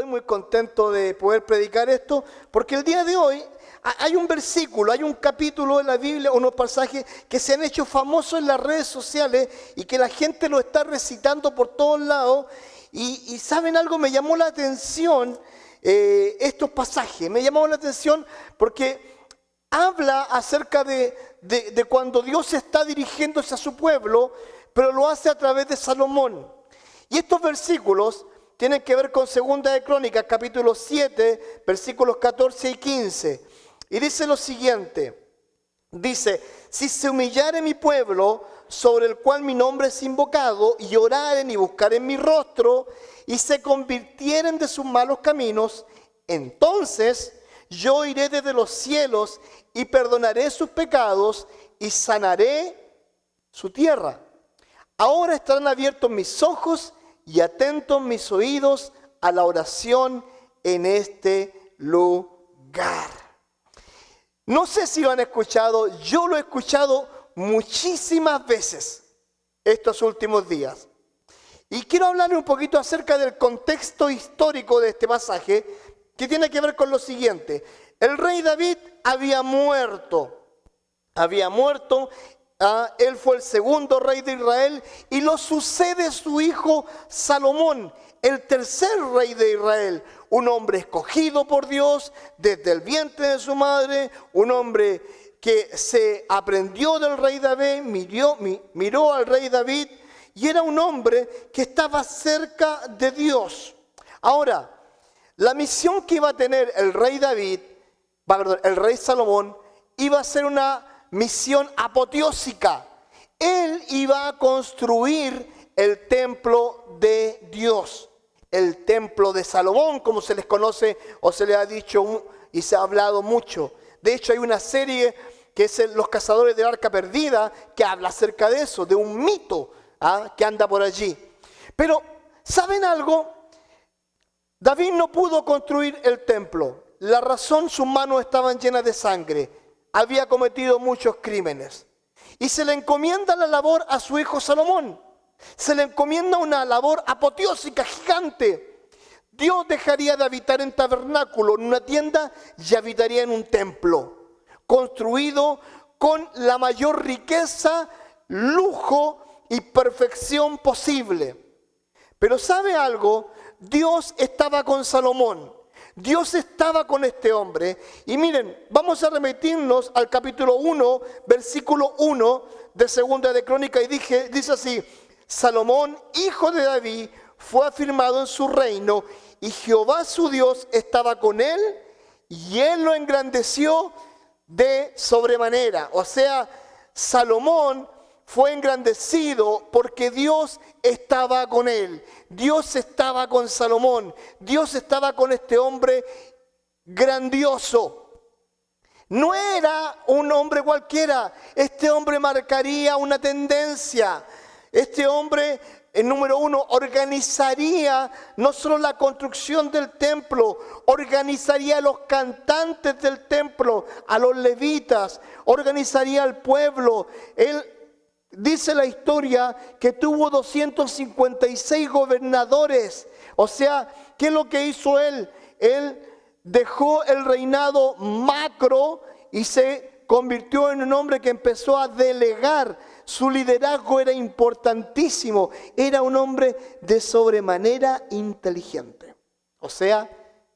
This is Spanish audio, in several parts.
muy contento de poder predicar esto, porque el día de hoy hay un versículo, hay un capítulo de la Biblia, unos pasajes que se han hecho famosos en las redes sociales y que la gente lo está recitando por todos lados. Y ¿saben algo? Me llamó la atención estos pasajes, me llamó la atención porque habla acerca de cuando Dios está dirigiéndose a su pueblo, pero lo hace a través de Salomón. Y estos versículos tienen que ver con Segunda de Crónicas, capítulo 7, versículos 14 y 15. Y dice lo siguiente, dice: si se humillare mi pueblo, sobre el cual mi nombre es invocado, y oraren y buscaren mi rostro, y se convirtieren de sus malos caminos, entonces yo iré desde los cielos y perdonaré sus pecados y sanaré su tierra. Ahora estarán abiertos mis ojos y atentos mis oídos a la oración en este lugar. No sé si lo han escuchado, yo lo he escuchado muchísimas veces estos últimos días. Y quiero hablarle un poquito acerca del contexto histórico de este pasaje, que tiene que ver con lo siguiente. El rey David había muerto. Él fue el segundo rey de Israel y lo sucede su hijo Salomón, el tercer rey de Israel. Un hombre escogido por Dios desde el vientre de su madre, un hombre que se aprendió del rey David, miró al rey David y era un hombre que estaba cerca de Dios. Ahora, la misión que iba a tener el rey Salomón, iba a ser una misión apoteósica. Él iba a construir el templo de Dios, el templo de Salomón, como se les conoce o se les ha dicho y se ha hablado mucho. De hecho, hay una serie que es Los Cazadores del Arca Perdida, que habla acerca de eso, de un mito que anda por allí. Pero, ¿saben algo? David no pudo construir el templo. La razón, sus manos estaban llenas de sangre. Había cometido muchos crímenes. Y se le encomienda la labor a su hijo Salomón. Se le encomienda una labor apoteósica, gigante. Dios dejaría de habitar en tabernáculo, en una tienda, y habitaría en un templo, construido con la mayor riqueza, lujo y perfección posible. Pero ¿sabe algo? Dios estaba con Salomón. Dios estaba con este hombre. Y miren, vamos a remitirnos al capítulo 1, versículo 1 de Segunda de Crónicas. Y dice así: Salomón, hijo de David, fue afirmado en su reino, y Jehová su Dios estaba con él, y él lo engrandeció de sobremanera. O sea, Salomón fue engrandecido porque Dios estaba con él. Dios estaba con Salomón. Dios estaba con este hombre grandioso. No era un hombre cualquiera. Este hombre marcaría una tendencia. Este hombre, número uno, organizaría no solo la construcción del templo, organizaría a los cantantes del templo, a los levitas, organizaría al pueblo. Él dice la historia que tuvo 256 gobernadores. O sea, ¿qué es lo que hizo él? Él dejó el reinado macro y se convirtió en un hombre que empezó a delegar. Su liderazgo era importantísimo. Era un hombre de sobremanera inteligente. O sea,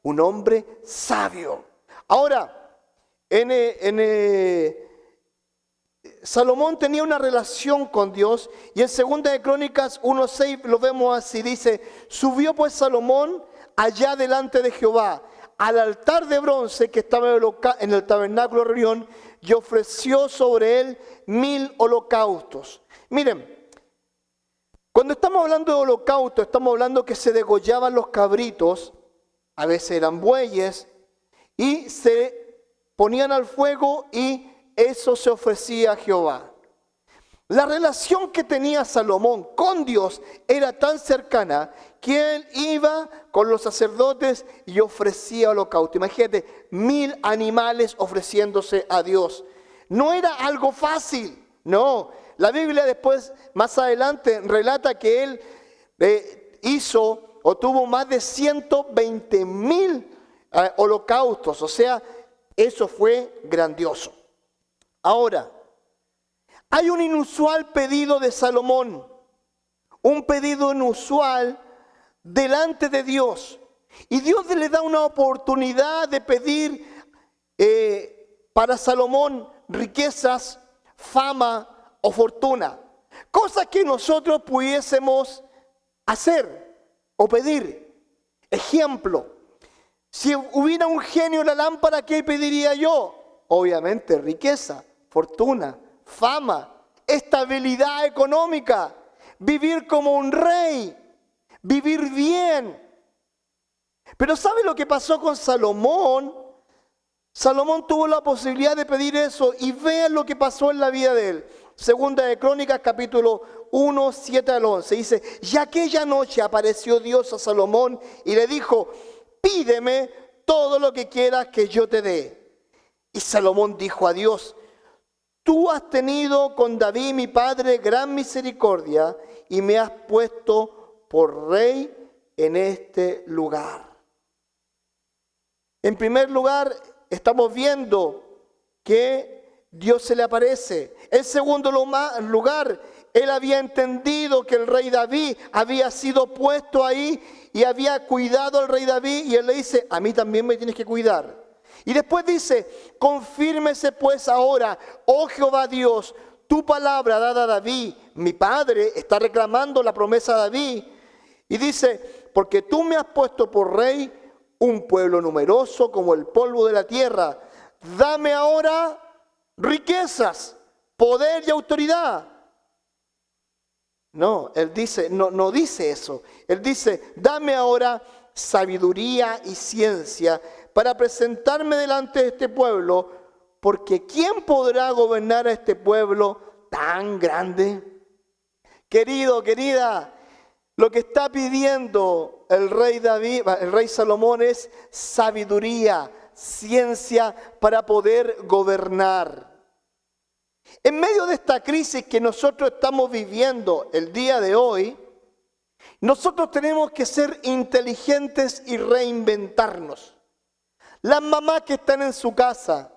un hombre sabio. Ahora, Salomón tenía una relación con Dios, y en Segunda de Crónicas 1:6 lo vemos así, dice: subió pues Salomón allá delante de Jehová al altar de bronce que estaba en el tabernáculo de reunión, y ofreció sobre él 1000 holocaustos. Miren, cuando estamos hablando de holocausto, estamos hablando que se degollaban los cabritos, a veces eran bueyes, y se ponían al fuego y eso se ofrecía a Jehová. La relación que tenía Salomón con Dios era tan cercana que él iba con los sacerdotes y ofrecía holocausto. Imagínate, 1000 animales ofreciéndose a Dios. No era algo fácil, no. La Biblia después, más adelante, relata que él hizo o tuvo más de 120.000 holocaustos. O sea, eso fue grandioso. Ahora, hay un inusual pedido de Salomón, un pedido inusual delante de Dios. Y Dios le da una oportunidad de pedir para Salomón riquezas, fama o fortuna. Cosas que nosotros pudiésemos hacer o pedir. Ejemplo, si hubiera un genio en la lámpara, ¿qué pediría yo? Obviamente riqueza, fortuna, fama, estabilidad económica, vivir como un rey, vivir bien. Pero ¿sabe lo que pasó con Salomón? Salomón tuvo la posibilidad de pedir eso y vean lo que pasó en la vida de él. Segunda de Crónicas, capítulo 1, 7 al 11. Dice, y aquella noche apareció Dios a Salomón y le dijo, pídeme todo lo que quieras que yo te dé. Y Salomón dijo a Dios, tú has tenido con David mi padre gran misericordia y me has puesto por rey en este lugar. En primer lugar, estamos viendo que Dios se le aparece. En segundo lugar, él había entendido que el rey David había sido puesto ahí y había cuidado al rey David, y él le dice, a mí también me tienes que cuidar. Y después dice, confírmese pues ahora, oh Jehová Dios, tu palabra dada a David, mi padre, está reclamando la promesa de David. Y dice, porque tú me has puesto por rey un pueblo numeroso como el polvo de la tierra. Dame ahora riquezas, poder y autoridad. No, él dice, no dice eso. Él dice, dame ahora sabiduría y ciencia para presentarme delante de este pueblo, porque ¿quién podrá gobernar a este pueblo tan grande? Querido, querida, lo que está pidiendo el rey David, el rey Salomón, es sabiduría, ciencia para poder gobernar. En medio de esta crisis que nosotros estamos viviendo el día de hoy, nosotros tenemos que ser inteligentes y reinventarnos. Las mamás que están en su casa,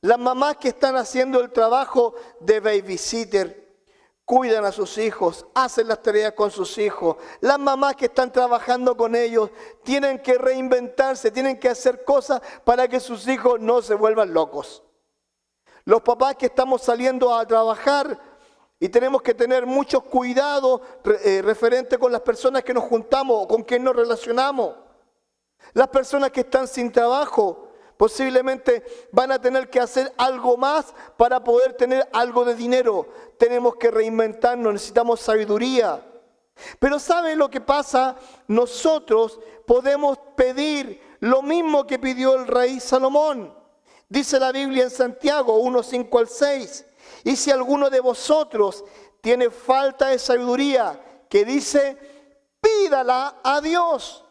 las mamás que están haciendo el trabajo de babysitter, cuidan a sus hijos, hacen las tareas con sus hijos. Las mamás que están trabajando con ellos tienen que reinventarse, tienen que hacer cosas para que sus hijos no se vuelvan locos. Los papás que estamos saliendo a trabajar y tenemos que tener mucho cuidado referente con las personas que nos juntamos o con quien nos relacionamos. Las personas que están sin trabajo posiblemente van a tener que hacer algo más para poder tener algo de dinero. Tenemos que reinventarnos, necesitamos sabiduría. Pero ¿saben lo que pasa? Nosotros podemos pedir lo mismo que pidió el rey Salomón. Dice la Biblia en Santiago 1, 5 al 6. Y si alguno de vosotros tiene falta de sabiduría, que dice, pídala a Dios,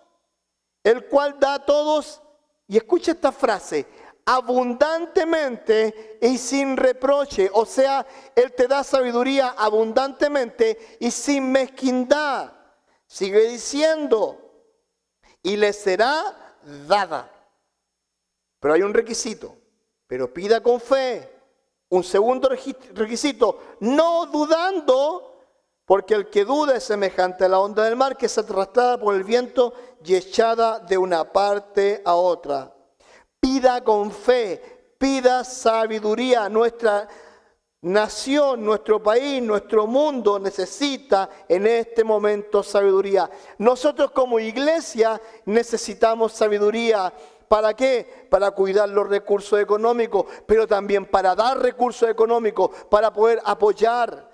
el cual da a todos. Y escucha esta frase, abundantemente y sin reproche. O sea, Él te da sabiduría abundantemente y sin mezquindad. Sigue diciendo, y le será dada. Pero hay un requisito, pero pida con fe. Un segundo requisito, no dudando, porque el que duda es semejante a la onda del mar que es arrastrada por el viento y echada de una parte a otra. Pida con fe, pida sabiduría. Nuestra nación, nuestro país, nuestro mundo necesita en este momento sabiduría. Nosotros como iglesia necesitamos sabiduría. ¿Para qué? Para cuidar los recursos económicos, pero también para dar recursos económicos, para poder apoyar.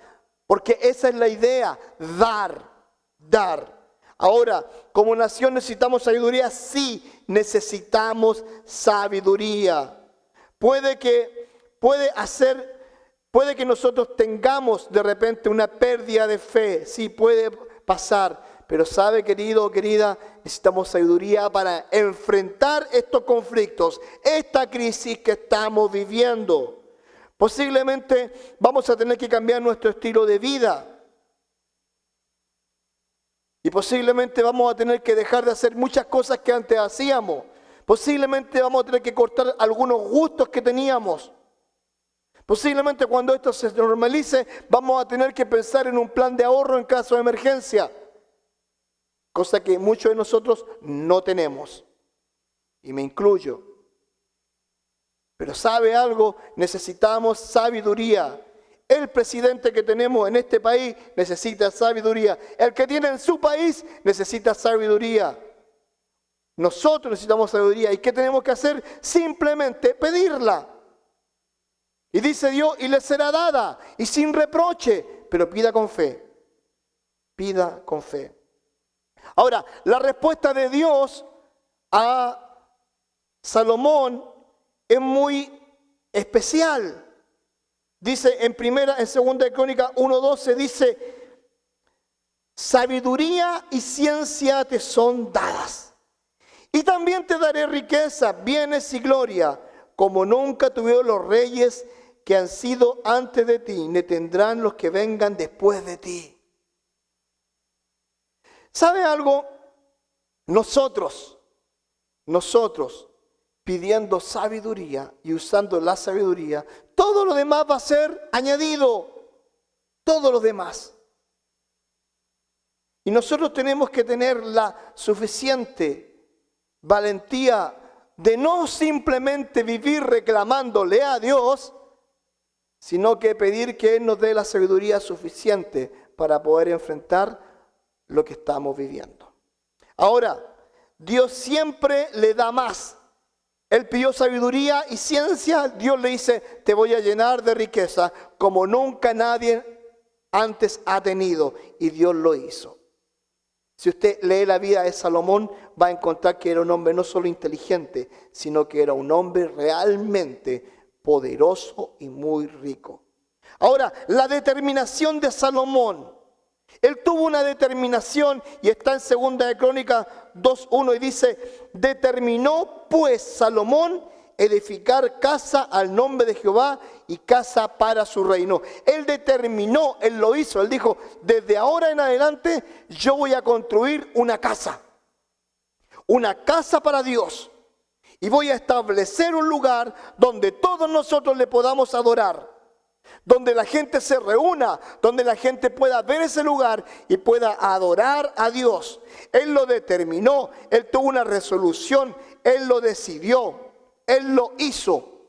Porque esa es la idea, dar. Ahora, como nación necesitamos sabiduría, sí, necesitamos sabiduría. Puede que nosotros tengamos de repente una pérdida de fe, sí, puede pasar. Pero sabe, querido o querida, necesitamos sabiduría para enfrentar estos conflictos, esta crisis que estamos viviendo. Posiblemente vamos a tener que cambiar nuestro estilo de vida. Y posiblemente vamos a tener que dejar de hacer muchas cosas que antes hacíamos. Posiblemente vamos a tener que cortar algunos gustos que teníamos. Posiblemente cuando esto se normalice, vamos a tener que pensar en un plan de ahorro en caso de emergencia. Cosa que muchos de nosotros no tenemos. Y me incluyo. Pero ¿sabe algo? Necesitamos sabiduría. El presidente que tenemos en este país necesita sabiduría. El que tiene en su país necesita sabiduría. Nosotros necesitamos sabiduría. ¿Y qué tenemos que hacer? Simplemente pedirla. Y dice Dios, y le será dada, y sin reproche, pero pida con fe. Pida con fe. Ahora, la respuesta de Dios a Salomón es muy especial. Dice en 2 de Crónicas 1:12, dice, sabiduría y ciencia te son dadas. Y también te daré riqueza, bienes y gloria, como nunca tuvieron los reyes que han sido antes de ti, ni tendrán los que vengan después de ti. ¿Sabe algo? Nosotros, pidiendo sabiduría y usando la sabiduría, todo lo demás va a ser añadido. Todo lo demás. Y nosotros tenemos que tener la suficiente valentía de no simplemente vivir reclamándole a Dios, sino que pedir que Él nos dé la sabiduría suficiente para poder enfrentar lo que estamos viviendo. Ahora, Dios siempre le da más. Él pidió sabiduría y ciencia, Dios le dice, te voy a llenar de riqueza como nunca nadie antes ha tenido. Y Dios lo hizo. Si usted lee la vida de Salomón, va a encontrar que era un hombre no solo inteligente, sino que era un hombre realmente poderoso y muy rico. Ahora, la determinación de Salomón. Él tuvo una determinación y está en 2 de Crónicas 2:1 y dice, determinó pues Salomón edificar casa al nombre de Jehová y casa para su reino. Él determinó, él lo hizo, él dijo, desde ahora en adelante yo voy a construir una casa para Dios. Y voy a establecer un lugar donde todos nosotros le podamos adorar. Donde la gente se reúna, donde la gente pueda ver ese lugar y pueda adorar a Dios. Él lo determinó, Él tuvo una resolución, Él lo decidió, Él lo hizo.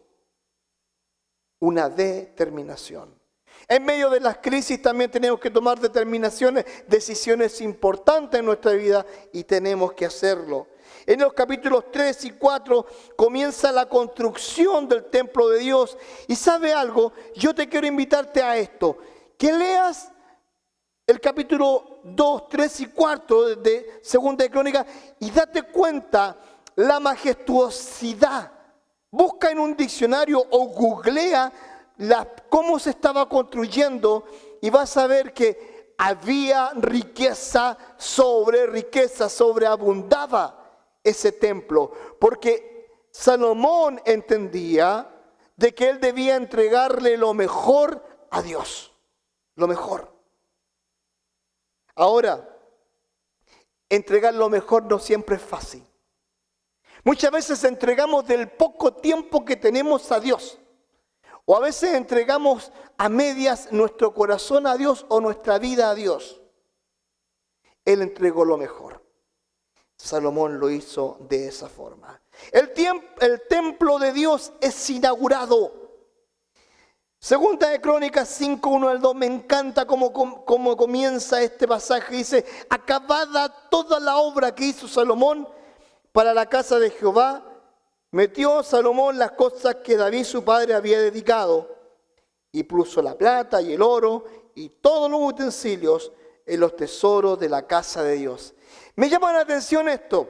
Una determinación. En medio de las crisis también tenemos que tomar determinaciones, decisiones importantes en nuestra vida y tenemos que hacerlo. En los capítulos 3 y 4 comienza la construcción del templo de Dios. Y ¿sabe algo? Yo te quiero invitarte a esto. Que leas el capítulo 2, 3 y 4 de 2 de Crónicas y date cuenta la majestuosidad. Busca en un diccionario o googlea cómo se estaba construyendo y vas a ver que había riqueza, sobreabundaba ese templo, porque Salomón entendía de que él debía entregarle lo mejor a Dios, lo mejor. Ahora, entregar lo mejor no siempre es fácil. Muchas veces entregamos del poco tiempo que tenemos a Dios, o a veces entregamos a medias nuestro corazón a Dios o nuestra vida a Dios. Él entregó lo mejor. Salomón lo hizo de esa forma. El templo de Dios es inaugurado. 2 de Crónicas 5, 1 al 2, me encanta cómo comienza este pasaje. Dice, acabada toda la obra que hizo Salomón para la casa de Jehová, metió Salomón las cosas que David su padre había dedicado y puso la plata y el oro y todos los utensilios en los tesoros de la casa de Dios. Me llama la atención esto.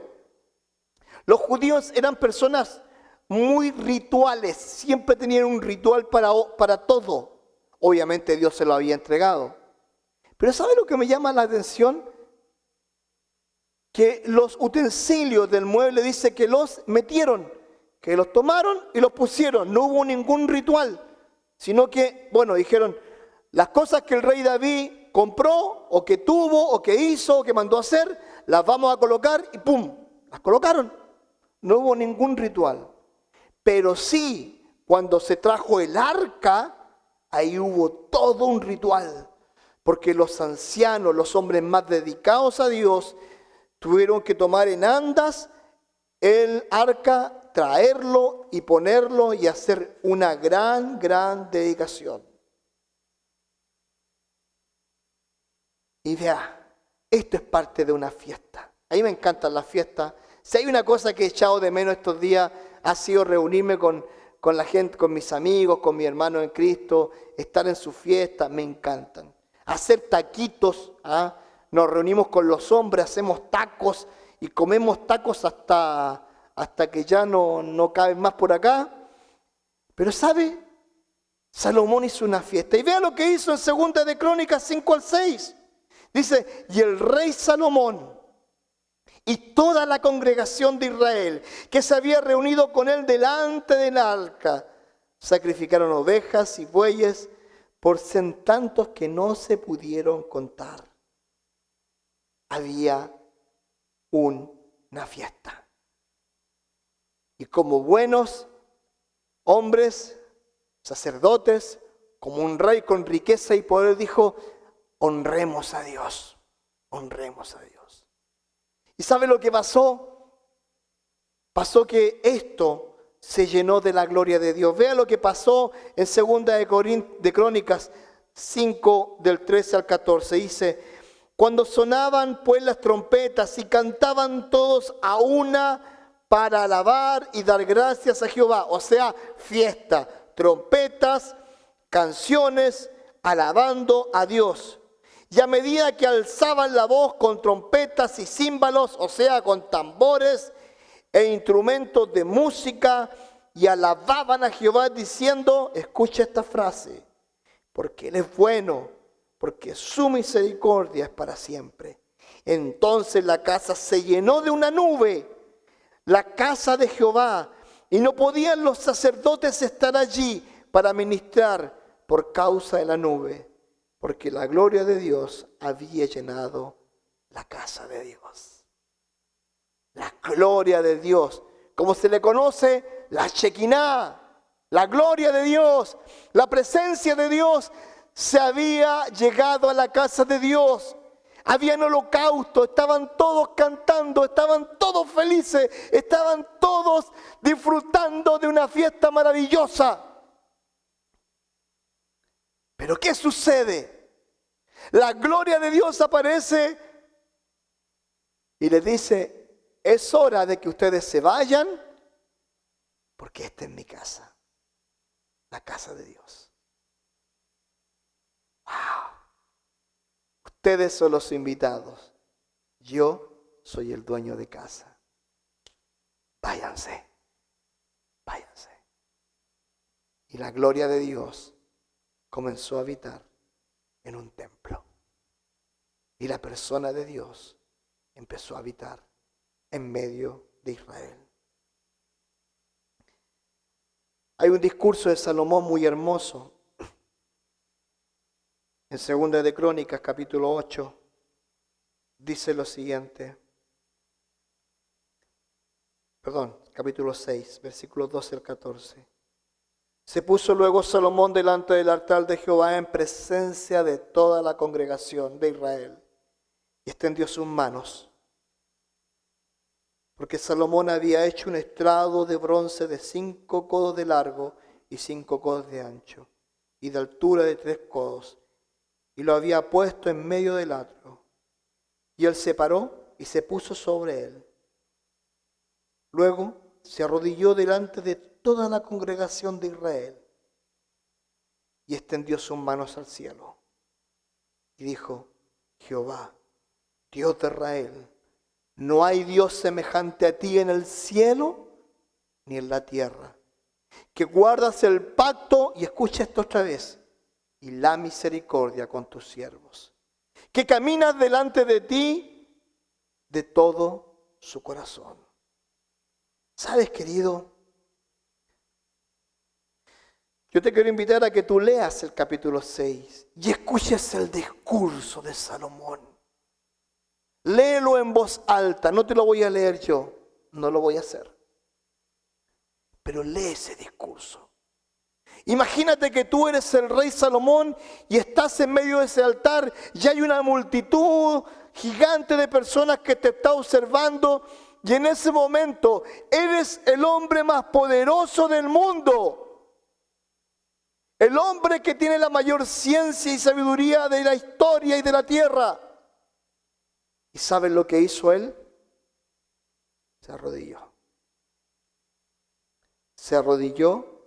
Los judíos eran personas muy rituales, siempre tenían un ritual para todo. Obviamente Dios se lo había entregado. Pero ¿sabe lo que me llama la atención? Que los utensilios del mueble dice que los metieron, que los tomaron y los pusieron. No hubo ningún ritual, sino que, dijeron, las cosas que el rey David compró, o que tuvo, o que hizo, o que mandó a hacer, las vamos a colocar y ¡pum! Las colocaron. No hubo ningún ritual. Pero sí, cuando se trajo el arca, ahí hubo todo un ritual. Porque los ancianos, los hombres más dedicados a Dios, tuvieron que tomar en andas el arca, traerlo y ponerlo y hacer una gran dedicación. Y vea, esto es parte de una fiesta. A mí me encantan las fiestas. Si hay una cosa que he echado de menos estos días, ha sido reunirme con la gente, con mis amigos, con mis hermanos en Cristo, estar en sus fiestas, me encantan. Hacer taquitos, ¿ah? Nos reunimos con los hombres, hacemos tacos y comemos tacos hasta que ya no caben más por acá. Pero ¿sabe? Salomón hizo una fiesta. Y vea lo que hizo en 2 de Crónicas 5 al 6. Dice, y el rey Salomón y toda la congregación de Israel que se había reunido con él delante del arca, sacrificaron ovejas y bueyes por tantos que no se pudieron contar. Había una fiesta. Y como buenos hombres, sacerdotes, como un rey con riqueza y poder, dijo, honremos a Dios, honremos a Dios. ¿Y sabe lo que pasó? Pasó que esto se llenó de la gloria de Dios. Vea lo que pasó en 2 de Crónicas 5, del 13 al 14. Dice, cuando sonaban pues las trompetas y cantaban todos a una para alabar y dar gracias a Jehová. O sea, fiesta, trompetas, canciones, alabando a Dios. Y a medida que alzaban la voz con trompetas y címbalos, o sea, con tambores e instrumentos de música, y alababan a Jehová diciendo, escucha esta frase, porque Él es bueno, porque su misericordia es para siempre. Entonces la casa se llenó de una nube, la casa de Jehová, y no podían los sacerdotes estar allí para ministrar por causa de la nube, porque la gloria de Dios había llenado la casa de Dios. La gloria de Dios, como se le conoce, la Shekinah, la gloria de Dios, la presencia de Dios, se había llegado a la casa de Dios. Habían holocausto, estaban todos cantando, estaban todos felices, estaban todos disfrutando de una fiesta maravillosa. Pero ¿qué sucede? La gloria de Dios aparece y les dice, es hora de que ustedes se vayan, porque esta es mi casa, la casa de Dios. ¡Wow! Ustedes son los invitados, yo soy el dueño de casa. Váyanse, váyanse. Y la gloria de Dios comenzó a habitar en un templo. Y la persona de Dios empezó a habitar en medio de Israel. Hay un discurso de Salomón muy hermoso. En 2 de Crónicas, capítulo 8, dice lo siguiente. Capítulo 6, versículos 12 al 14. Se puso luego Salomón delante del altar de Jehová en presencia de toda la congregación de Israel y extendió sus manos. Porque Salomón había hecho un estrado de bronce de 5 codos de largo y 5 codos de ancho y de altura de 3 codos y lo había puesto en medio del atrio. Y él se paró y se puso sobre él. Luego se arrodilló delante de toda la congregación de Israel y extendió sus manos al cielo y dijo, Jehová, Dios de Israel, no hay Dios semejante a ti en el cielo ni en la tierra, que guardas el pacto, y escucha esto otra vez, y la misericordia con tus siervos, que caminas delante de ti de todo su corazón. ¿Sabes, querido? Yo te quiero invitar a que tú leas el capítulo 6 y escuches el discurso de Salomón. Léelo en voz alta, no te lo voy a leer yo, no lo voy a hacer. Pero lee ese discurso. Imagínate que tú eres el rey Salomón y estás en medio de ese altar y hay una multitud gigante de personas que te está observando y en ese momento eres el hombre más poderoso del mundo. El hombre que tiene la mayor ciencia y sabiduría de la historia y de la tierra. ¿Y saben lo que hizo él? Se arrodilló. Se arrodilló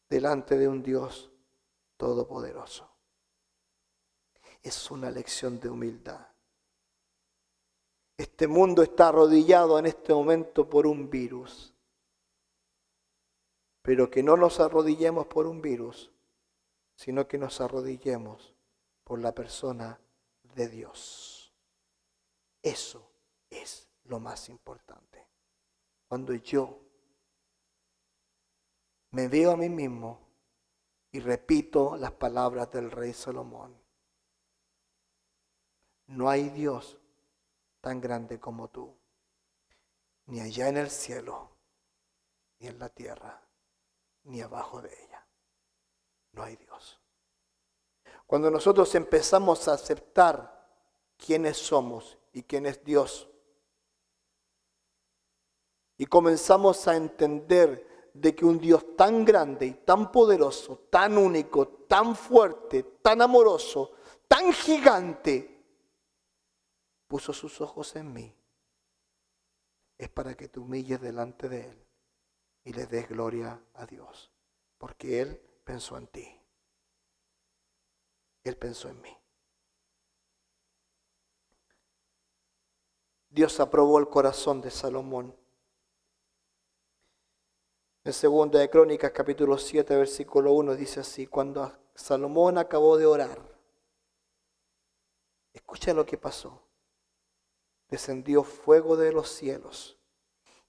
delante de un Dios todopoderoso. Es una lección de humildad. Este mundo está arrodillado en este momento por un virus. Pero que no nos arrodillemos por un virus, sino que nos arrodillemos por la persona de Dios. Eso es lo más importante. Cuando yo me veo a mí mismo y repito las palabras del rey Salomón. No hay Dios tan grande como tú, ni allá en el cielo, ni en la tierra, ni abajo de ella. No hay Dios. Cuando nosotros empezamos a aceptar quiénes somos y quién es Dios, y comenzamos a entender de que un Dios tan grande y tan poderoso, tan único, tan fuerte, tan amoroso, tan gigante, puso sus ojos en mí, es para que te humilles delante de Él y le des gloria a Dios, porque Él pensó en ti. Él pensó en mí. Dios aprobó el corazón de Salomón. En 2 de Crónicas, capítulo 7, versículo 1, dice así: cuando Salomón acabó de orar, escucha lo que pasó. Descendió fuego de los cielos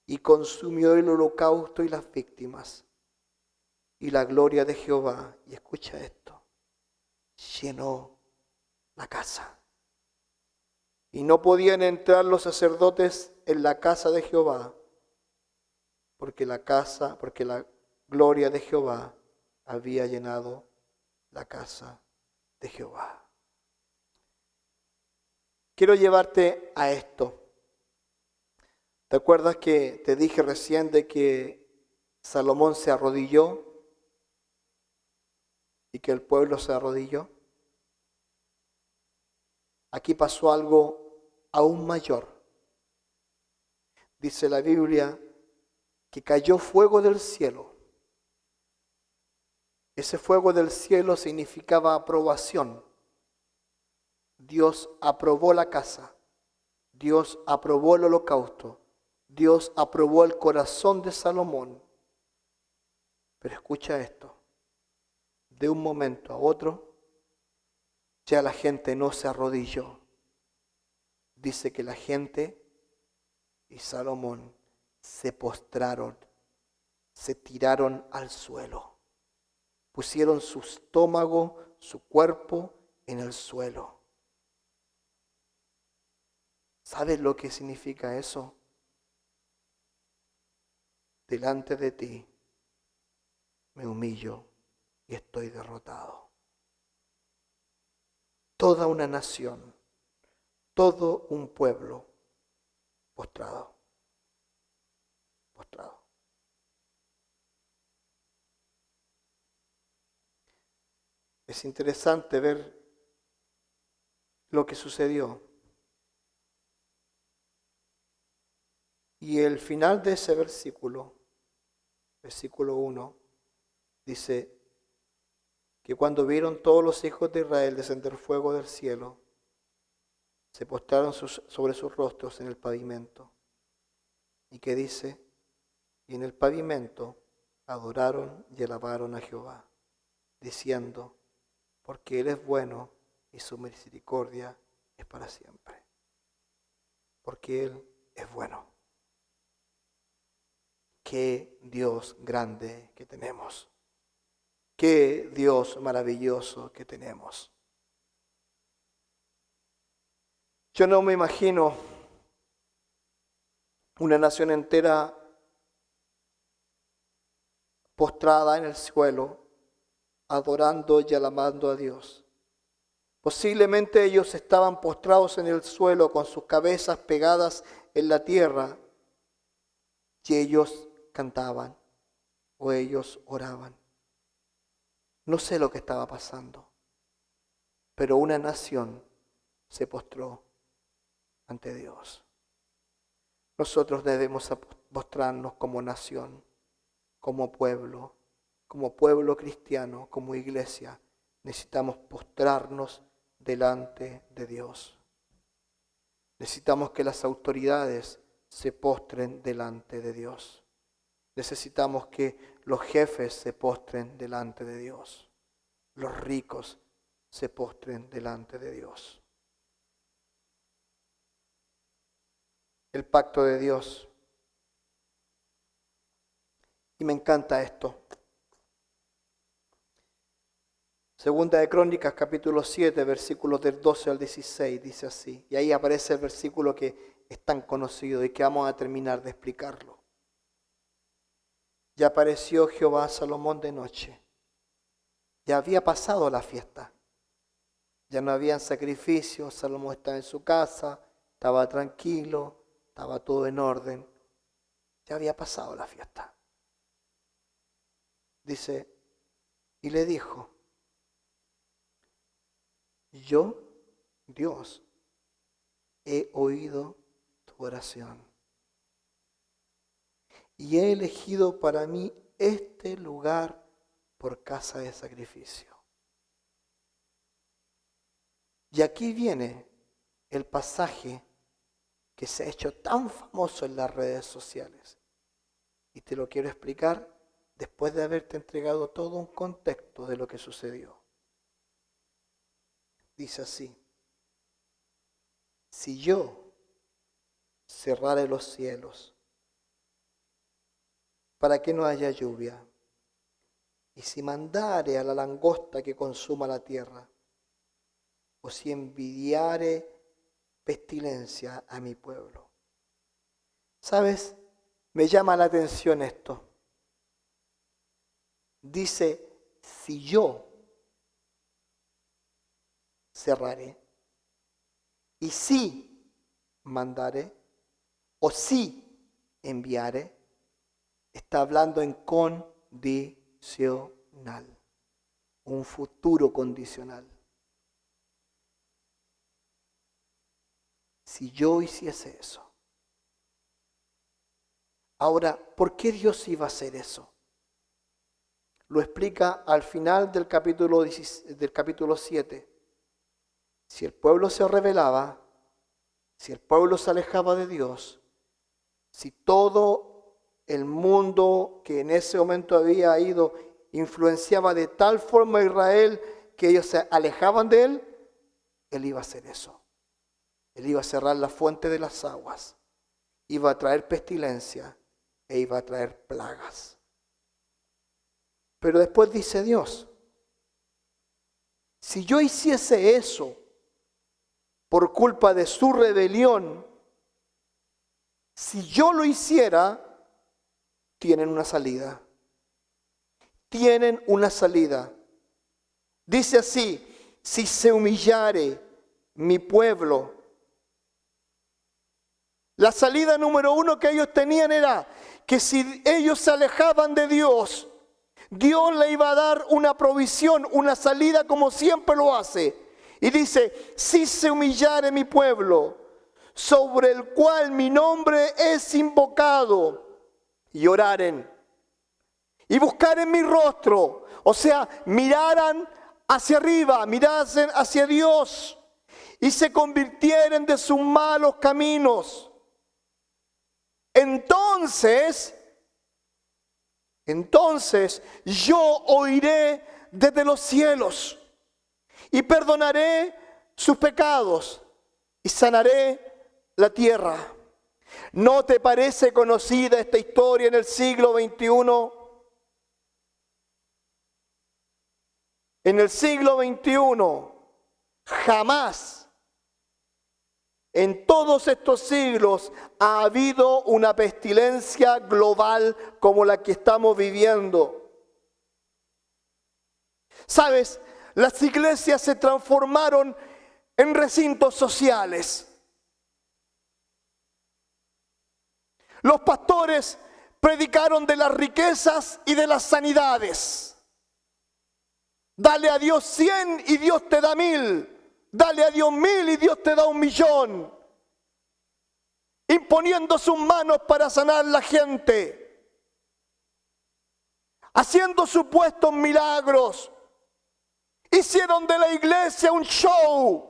y consumió el holocausto y las víctimas. Y la gloria de Jehová, y escucha esto, llenó la casa. Y no podían entrar los sacerdotes en la casa de Jehová, porque la gloria de Jehová había llenado la casa de Jehová. Quiero llevarte a esto. ¿Te acuerdas que te dije recién de que Salomón se arrodilló y que el pueblo se arrodilló? Aquí pasó algo aún mayor. Dice la Biblia que cayó fuego del cielo. Ese fuego del cielo significaba aprobación. Dios aprobó la casa. Dios aprobó el holocausto. Dios aprobó el corazón de Salomón. Pero escucha esto. De un momento a otro, ya la gente no se arrodilló. Dice que la gente y Salomón se postraron, se tiraron al suelo. Pusieron su estómago, su cuerpo en el suelo. ¿Sabes lo que significa eso? Delante de ti me humillo y estoy derrotado. Toda una nación, todo un pueblo postrado. Postrado. Es interesante ver lo que sucedió. Y el final de ese versículo, versículo 1, dice que cuando vieron todos los hijos de Israel descender fuego del cielo, se postraron sobre sus rostros en el pavimento. ¿Y qué dice? Y en el pavimento adoraron y alabaron a Jehová, diciendo, porque Él es bueno y su misericordia es para siempre. Porque Él es bueno. Qué Dios grande que tenemos. Qué Dios maravilloso que tenemos. Yo no me imagino una nación entera postrada en el suelo, adorando y alabando a Dios. Posiblemente ellos estaban postrados en el suelo con sus cabezas pegadas en la tierra y ellos cantaban o ellos oraban. No sé lo que estaba pasando, pero una nación se postró ante Dios. Nosotros debemos postrarnos como nación, como pueblo cristiano, como iglesia. Necesitamos postrarnos delante de Dios. Necesitamos que las autoridades se postren delante de Dios. Necesitamos que los jefes se postren delante de Dios. Los ricos se postren delante de Dios. El pacto de Dios. Y me encanta esto. Segunda de Crónicas, capítulo 7, versículos del 12 al 16, dice así. Y ahí aparece el versículo que es tan conocido y que vamos a terminar de explicarlo. Ya apareció Jehová a Salomón de noche. Ya había pasado la fiesta. Ya no habían sacrificios, Salomón estaba en su casa, estaba tranquilo, estaba todo en orden. Ya había pasado la fiesta. Dice, y le dijo, yo, Dios, he oído tu oración y he elegido para mí este lugar por casa de sacrificio. Y aquí viene el pasaje que se ha hecho tan famoso en las redes sociales. Y te lo quiero explicar después de haberte entregado todo un contexto de lo que sucedió. Dice así, si yo cerrare los cielos para que no haya lluvia, y si mandare a la langosta que consuma la tierra, o si envidiare pestilencia a mi pueblo. ¿Sabes? Me llama la atención esto. Dice, si yo cerraré, y si mandaré, o si enviaré, está hablando en condicional, un futuro condicional. Si yo hiciese eso. Ahora, ¿por qué Dios iba a hacer eso? Lo explica al final del capítulo 7. Si el pueblo se rebelaba, si el pueblo se alejaba de Dios, si todo el mundo que en ese momento había ido influenciaba de tal forma a Israel que ellos se alejaban de él iba a hacer eso. Él iba a cerrar la fuente de las aguas, iba a traer pestilencia e iba a traer plagas. Pero después dice Dios, si yo hiciese eso por culpa de su rebelión, si yo lo hiciera, tienen una salida. Tienen una salida. Dice así, si se humillare mi pueblo. La salida número 1 que ellos tenían era que si ellos se alejaban de Dios, Dios le iba a dar una provisión, una salida como siempre lo hace. Y dice, si se humillare mi pueblo, sobre el cual mi nombre es invocado, y oraren, y buscaren mi rostro, o sea, miraran hacia arriba, mirasen hacia Dios, y se convirtieren de sus malos caminos. Entonces yo oiré desde los cielos y perdonaré sus pecados y sanaré la tierra. ¿No te parece conocida esta historia en el siglo XXI? En el siglo XXI, jamás en todos estos siglos ha habido una pestilencia global como la que estamos viviendo. ¿Sabes? Las iglesias se transformaron en recintos sociales. Los pastores predicaron de las riquezas y de las sanidades. Dale a Dios 100 y Dios te da 1000. Dale a Dios 1000 y Dios te da 1.000.000. Imponiendo sus manos para sanar la gente. Haciendo supuestos milagros. Hicieron de la iglesia un show.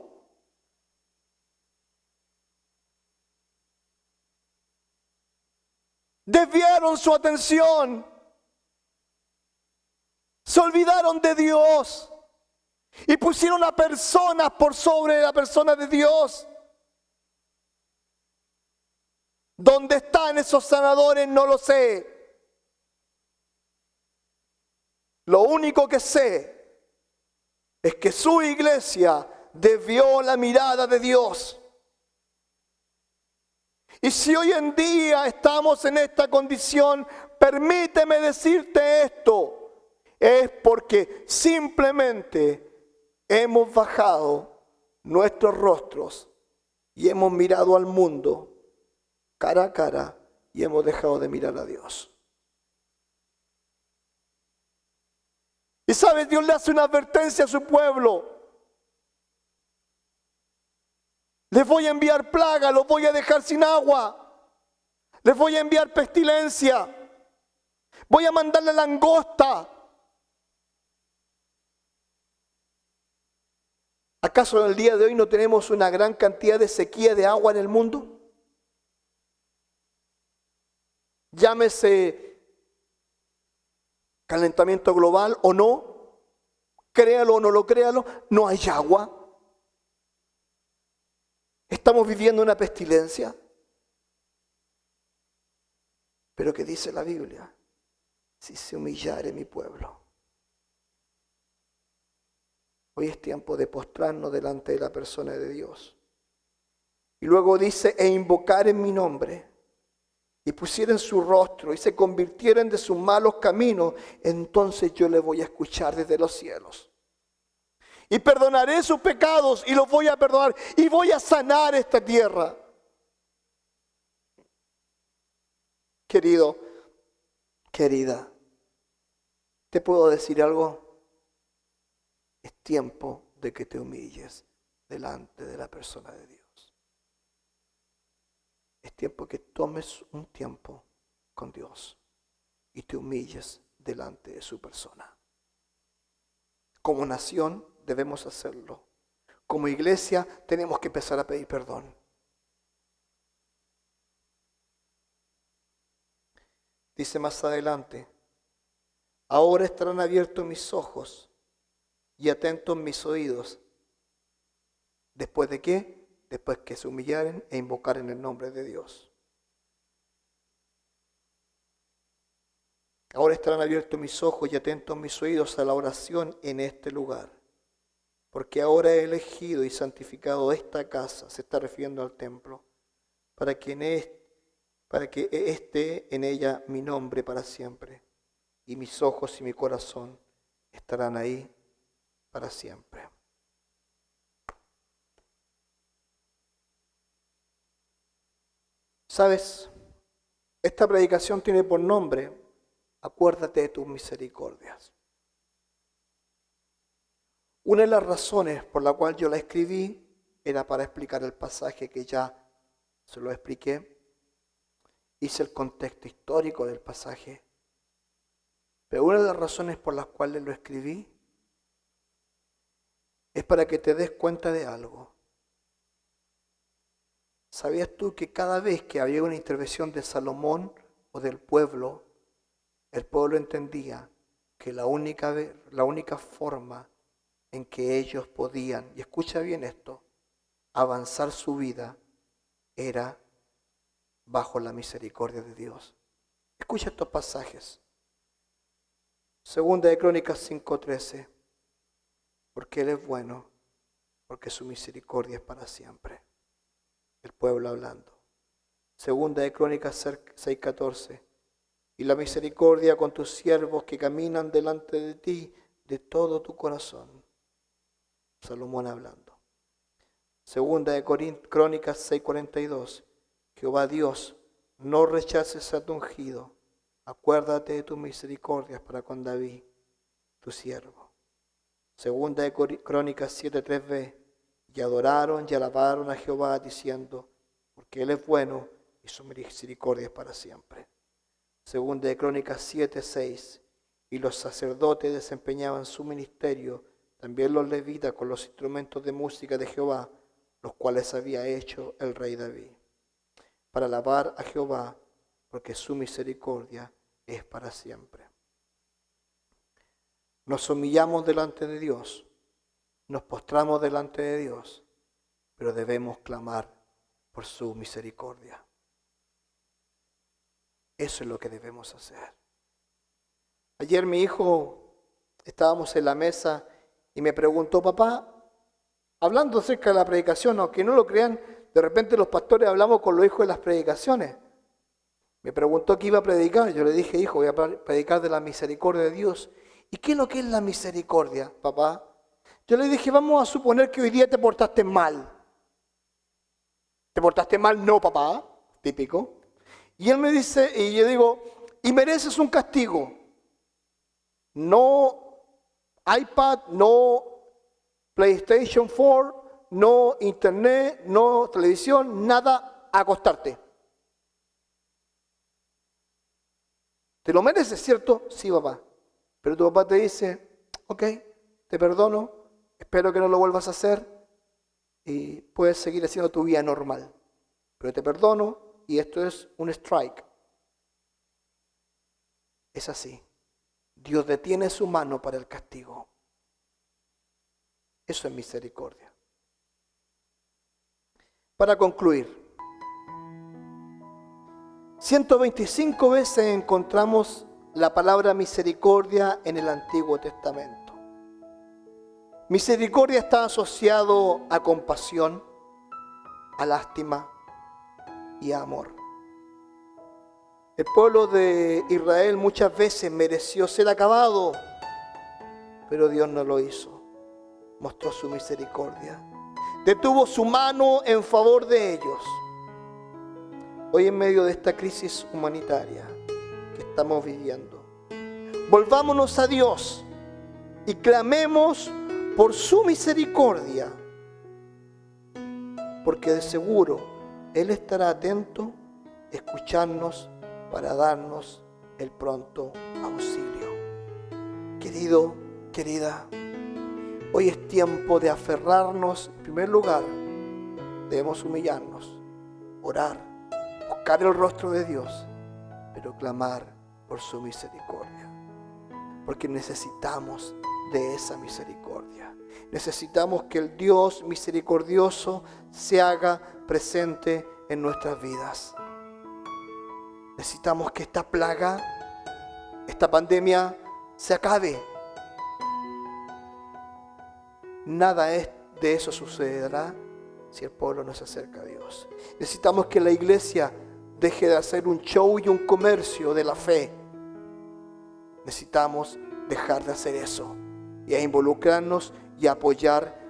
Desviaron su atención. Se olvidaron de Dios. Y pusieron a personas por sobre la persona de Dios. ¿Dónde están esos sanadores? No lo sé. Lo único que sé es que su iglesia desvió la mirada de Dios. Y si hoy en día estamos en esta condición, permíteme decirte esto, es porque simplemente hemos bajado nuestros rostros y hemos mirado al mundo cara a cara y hemos dejado de mirar a Dios. Y sabes, Dios le hace una advertencia a su pueblo. Les voy a enviar plaga, los voy a dejar sin agua. Les voy a enviar pestilencia. Voy a mandarle langosta. ¿Acaso en el día de hoy no tenemos una gran cantidad de sequía de agua en el mundo? Llámese calentamiento global o no, créalo o no lo créalo, no hay agua. Estamos viviendo una pestilencia. Pero ¿qué dice la Biblia? Si se humillare mi pueblo. Hoy es tiempo de postrarnos delante de la persona de Dios. Y luego dice, e invocar en mi nombre, y pusieren su rostro y se convirtieren de sus malos caminos, entonces yo les voy a escuchar desde los cielos. Y perdonaré sus pecados y los voy a perdonar y voy a sanar esta tierra. Querido, querida, ¿te puedo decir algo? Es tiempo de que te humilles delante de la persona de Dios. Es tiempo que tomes un tiempo con Dios y te humilles delante de su persona. Como nación debemos hacerlo. Como iglesia tenemos que empezar a pedir perdón. Dice más adelante, ahora estarán abiertos mis ojos y atentos mis oídos. ¿Después de qué? Después que se humillaren e invocaren el nombre de Dios. Ahora estarán abiertos mis ojos y atentos mis oídos a la oración en este lugar. Porque ahora he elegido y santificado esta casa, se está refiriendo al templo, para que esté en ella mi nombre para siempre. Y mis ojos y mi corazón estarán ahí para siempre. ¿Sabes? Esta predicación tiene por nombre, acuérdate de tus misericordias. Una de las razones por la cual yo la escribí era para explicar el pasaje que ya se lo expliqué. Hice el contexto histórico del pasaje. Pero una de las razones por las cuales lo escribí es para que te des cuenta de algo. ¿Sabías tú que cada vez que había una intervención de Salomón o del pueblo, el pueblo entendía que la única forma en que ellos podían, y escucha bien esto, avanzar su vida era bajo la misericordia de Dios? Escucha estos pasajes. Segunda de Crónicas 5:13. porque Él es bueno, porque su misericordia es para siempre. El pueblo hablando. Segunda de Crónicas 6:14. Y la misericordia con tus siervos que caminan delante de ti de todo tu corazón. Salomón hablando. Segunda de Crónicas 6:42. Jehová Dios, no rechaces a tu ungido. Acuérdate de tus misericordias para con David, tu siervo. Segunda de Crónicas 7:3b. Y adoraron y alabaron a Jehová diciendo, porque Él es bueno y su misericordia es para siempre. Segunda de Crónicas 7:6. Y los sacerdotes desempeñaban su ministerio, también los levitas con los instrumentos de música de Jehová, los cuales había hecho el rey David, para alabar a Jehová, porque su misericordia es para siempre. Nos humillamos delante de Dios, nos postramos delante de Dios, pero debemos clamar por su misericordia. Eso es lo que debemos hacer. Ayer mi hijo, estábamos en la mesa y me preguntó, papá, hablando acerca de la predicación, aunque no lo crean, de repente los pastores hablamos con los hijos de las predicaciones. Me preguntó qué iba a predicar. Yo le dije, hijo, voy a predicar de la misericordia de Dios. ¿Y qué es lo que es la misericordia, papá? Yo le dije, vamos a suponer que hoy día te portaste mal. ¿Te portaste mal? No, papá. Típico. Y él me dice, y yo digo, y mereces un castigo. No iPad, no PlayStation 4, no internet, no televisión, nada, a acostarte. ¿Te lo mereces, cierto? Sí, papá. Pero tu papá te dice, ok, te perdono, espero que no lo vuelvas a hacer y puedes seguir haciendo tu vida normal. Pero te perdono y esto es un strike. Es así. Dios detiene su mano para el castigo. Eso es misericordia. Para concluir, 125 veces encontramos la palabra misericordia en el Antiguo Testamento. Misericordia está asociado a compasión, a lástima y a amor. El pueblo de Israel muchas veces mereció ser acabado, pero Dios no lo hizo. Mostró su misericordia. Detuvo su mano en favor de ellos. Hoy en medio de esta crisis humanitaria que estamos viviendo, volvámonos a Dios y clamemos por su misericordia, porque de seguro Él estará atento a escucharnos para darnos el pronto auxilio. Querido, querida, hoy es tiempo de aferrarnos. En primer lugar, debemos humillarnos, orar, buscar el rostro de Dios, pero clamar por su misericordia, porque necesitamos de esa misericordia. Necesitamos que el Dios misericordioso se haga presente en nuestras vidas. Necesitamos que esta plaga, esta pandemia se acabe. Nada de eso sucederá si el pueblo no se acerca a Dios. Necesitamos que la iglesia deje de hacer un show y un comercio de la fe. Necesitamos dejar de hacer eso y a involucrarnos y a apoyar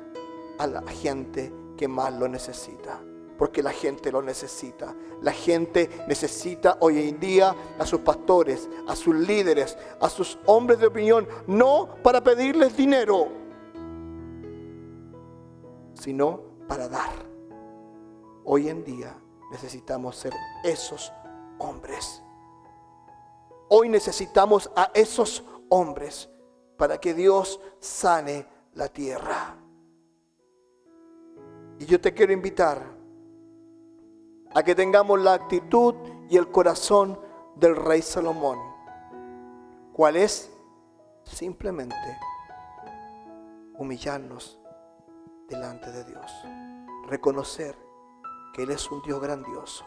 a la gente que más lo necesita. Porque la gente lo necesita. La gente necesita hoy en día a sus pastores, a sus líderes, a sus hombres de opinión, no para pedirles dinero, sino para dar. Hoy en día necesitamos ser esos hombres. Hoy necesitamos a esos hombres para que Dios sane la tierra. Y yo te quiero invitar a que tengamos la actitud y el corazón del rey Salomón. ¿Cuál es? Simplemente humillarnos delante de Dios, reconocer que Él es un Dios grandioso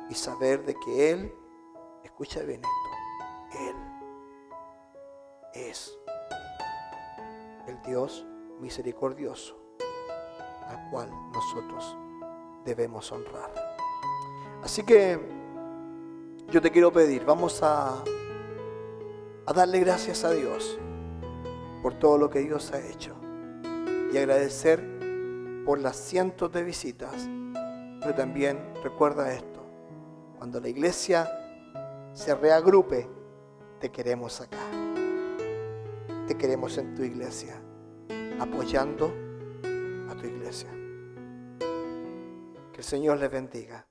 y saber de que Él, escucha bien esto, Él es el Dios misericordioso, al cual nosotros debemos honrar. Así que yo te quiero pedir, vamos a darle gracias a Dios por todo lo que Dios ha hecho y agradecer por las cientos de visitas. Pero también recuerda esto: cuando la iglesia se reagrupe, te queremos acá, te queremos en tu iglesia, apoyando a tu iglesia. Que el Señor les bendiga.